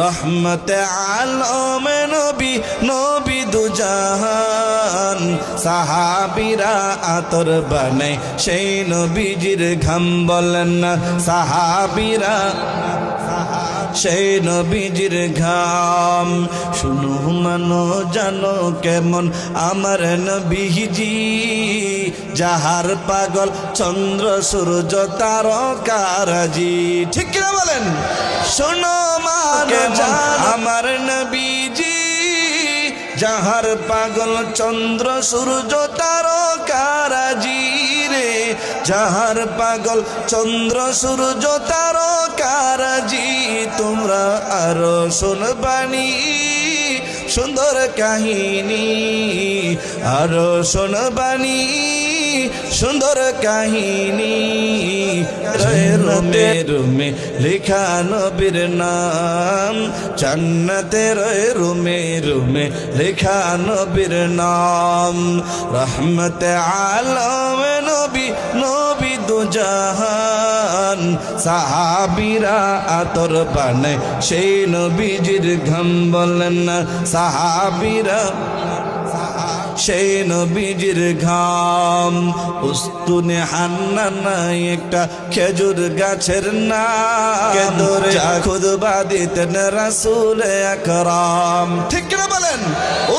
রহমতে আলম নবী, নবী দুজাহান, সাহাবীরা আতর বানায় সেই নবীজির ঘাম, বলেন না সাহাবীরা সেই নবীজির ঘাম। শুনো মানো জানো কেমন আমার নবীজি, যাহার পাগল চন্দ্র সূর্য তারকারাজি। ঠিক কিনা বলেন? শোনো মানো জানো আমার নবীজি, যাহার পাগল চন্দ্র সূর্য তারকারাজি রে, যাহার পাগল চন্দ্র সূর্য তারকারাজি। তোমরা আরো শুনবানি সুন্দর কাহিনী, আরো শুনবানি সুন্দর কাহিনী। রোমে রোমে লেখা নবীর নাম, জান্নাতের রোমে রোমে লেখা নবীর নাম। রহমতে আলম নবী, নবী দুজাহান, সাহাবীরা আতর বানায় সেই নবীজির ঘাম, বলেন না সাহাবীরা সেই নবীজির ঘাম। উস্তুনে হান্নানা একটা খেজুর গাছের নাম, খুতবা দিতেন রাসূল আকরাম। ঠিক না বলেন?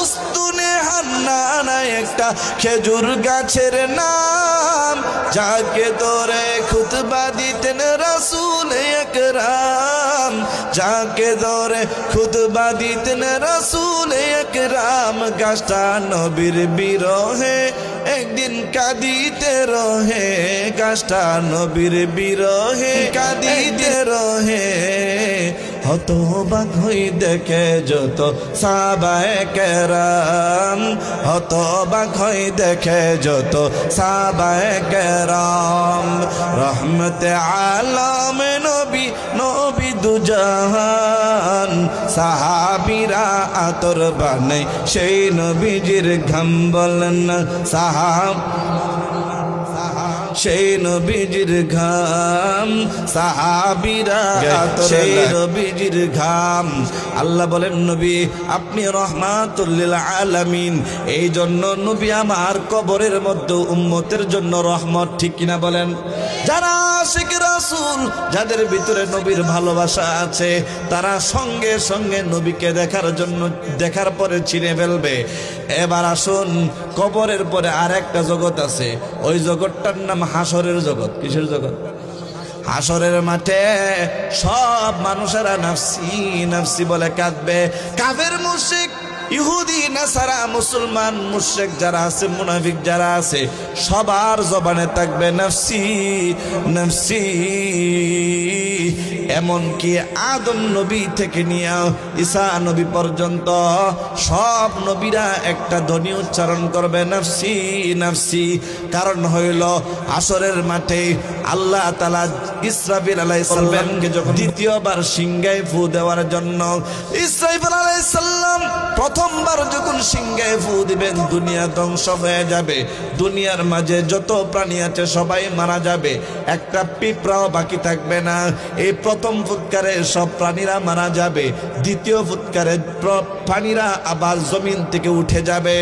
উস্তুনে হান্নানা একটা খেজুর গাছের নাম, যাকে ধরে খুতবা দিতেন রাসূল আকরাম, যাকে ধরে খুতবা দিতেন রাসূল আকরাম। গাছটা নবীর বিরহে একদিন কাঁদিতে রহে, গাছটা নবীর বিরহে কাঁদিতে রহে। হতবাক হই দেখে যত সাহাবায়ে কেরাম, হতবাক হই দেখে যত সাহাবায়ে কেরাম। রহমতে আলম নবী, নবী দুজাহান, সাহাবীরা আতর বানায় সেই নবীজির ঘাম, বলেন না সাহাব সেই নবীজির ঘাম, সাহাবীরা সেই নবীজির ঘাম। আল্লাহ বলেন নবী আপনি রহমাতুল লিল আলামিন, এই জন্য নবী আমার কবরের মধ্যে উম্মতের জন্য রহমত। ঠিক কিনা বলেন? যারা আশিক রাসূল, যাদের ভিতরে নবীর ভালোবাসা আছে, তারা সঙ্গে সঙ্গে নবীকে দেখার জন্য, দেখার পরে চিনে ফেলবে। এবার আসুন, কবরের পরে আর একটা জগৎ আছে, ওই জগৎটার নাম হাসরের জগৎ। কিসের জগৎ? হাসরের মাঠে সব মানুষেরা নাফসি নাফসি বলে কাঁদবে। কাফের মুশরিক, ইহুদি নাসারা, মুসলমান, মুশরিক যারা আছে, মুনাফিক যারা আছে, সবার জবানে থাকবে নাফসি নাফসি। এমনকি আদম নবী থেকে নিয়ে ঈসা নবী পর্যন্ত সব নবীরা একটা ধ্বনি উচ্চারণ করবে নাফসি নাফসি। কারণ হইল হাসরের মাঠে আল্লাহ তাআলা ইসরাফিল আলাইহিস সালামকে যখন দ্বিতীয়বার সিংহায় ফু দেওয়ার জন্য, ইসরাফিল আলাইহিস সালাম প্রথমবার যখন সিংহায় ফু দিবেন, দুনিয়া ধ্বংস হয়ে যাবে, দুনিয়ার মাঝে যত প্রাণী আছে সবাই মারা যাবে, একটা পিঁপড়াও বাকি থাকবে না। এই প্রথম ফুৎকারে সব প্রাণীরা মারা যাবে, দ্বিতীয় ফুৎকারে প্রাণীরা আবার জমিন থেকে উঠে যাবে,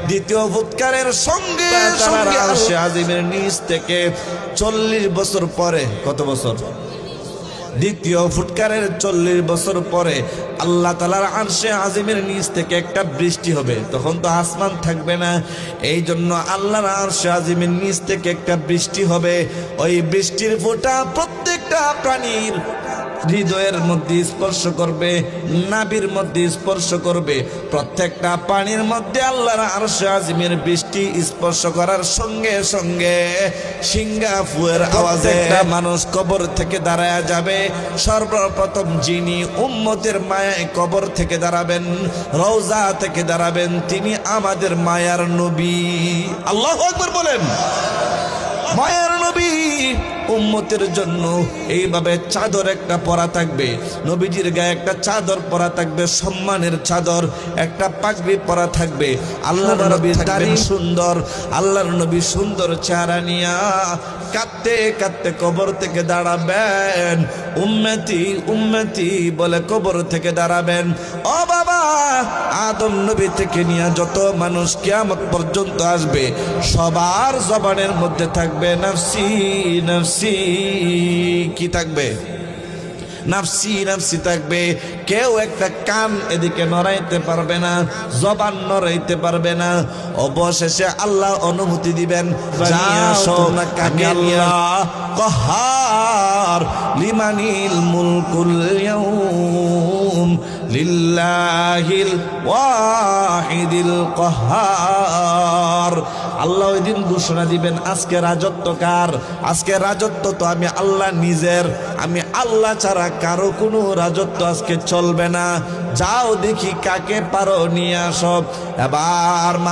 দ্বিতীয় ফুৎকারের সঙ্গে সঙ্গে আরশে আজিমের নিচ থেকে 40 বছর পরে, কত বছর? দ্বিতীয় ফুৎকারের 40 বছর পরে আল্লাহ তাআলার আরশে আজিমের নিচ থেকে একটা বৃষ্টি হবে। তখন তো আসমান থাকবে না, এই জন্য আল্লাহর আরশে আজিমের নিচ থেকে একটা বৃষ্টি হবে। ওই বৃষ্টির ফোঁটা প্রত্যেকটা প্রাণীর হৃদয়ের মধ্যে স্পর্শ করবে, নাভির মধ্যে স্পর্শ করবে। প্রত্যেকটা পানির মধ্যে আল্লাহর আরশে আজিমের বৃষ্টি স্পর্শ করার সঙ্গে সঙ্গে সিংহা ফুয়ের আওয়াজে একটা মানুষ কবর থেকে দাঁড়ায়া যাবে। সর্বপ্রথম যিনি উম্মতের মায়ায় কবর থেকে দাঁড়াবেন, রওজা থেকে দাঁড়াবেন, তিনি আমাদের মায়ার নবী। আল্লাহু আকবার বলেন। মায়ার নবী উম্মতের জন্য এইভাবে চাদর একটা পরা থাকবে, নবীজির গায়ে একটা চাদর পরা থাকবে, সম্মানের চাদর, একটা পাগড়ি পরা থাকবে। আল্লাহর নবী দাড়ি সুন্দর, আল্লাহর নবী সুন্দর চেহারা নিয়া কাঁদতে কাঁদতে কবর থেকে দাঁড়াবেন, উম্মতি উম্মতি বলে কবর থেকে দাঁড়াবেন। ও বাবা, আদম নবী থেকে নিয়ে যত মানুষ কিয়ামত পর্যন্ত আসবে সবার জবানের মধ্যে থাকবে নাফসি নাফসি। কি থাকবে? নাফসি নাফসি থাকবে। কেউ একটা কান এদিকে নড়াইতে পারবে না, জবান নড়াইতে পারবে না। অবশেষে আল্লাহ অনুমতি দিবেন, তোমরা কাকে নিয়া কহার লিমানিল মুলকুল ইয়াউম লিল্লাহিল ওয়াহিদিল কহার। আল্লাহ ওই দিন ঘোষণা দিবেন আজকে রাজত্ব কার? আজকে রাজত্ব তো আমি আল্লাহ নিজের। আমি আল্লাহ ছাড়া কারো কোনো রাজত্ব আজকে চলবে না। যাও দেখি কাকে পারো নিয়ে আসো। এবার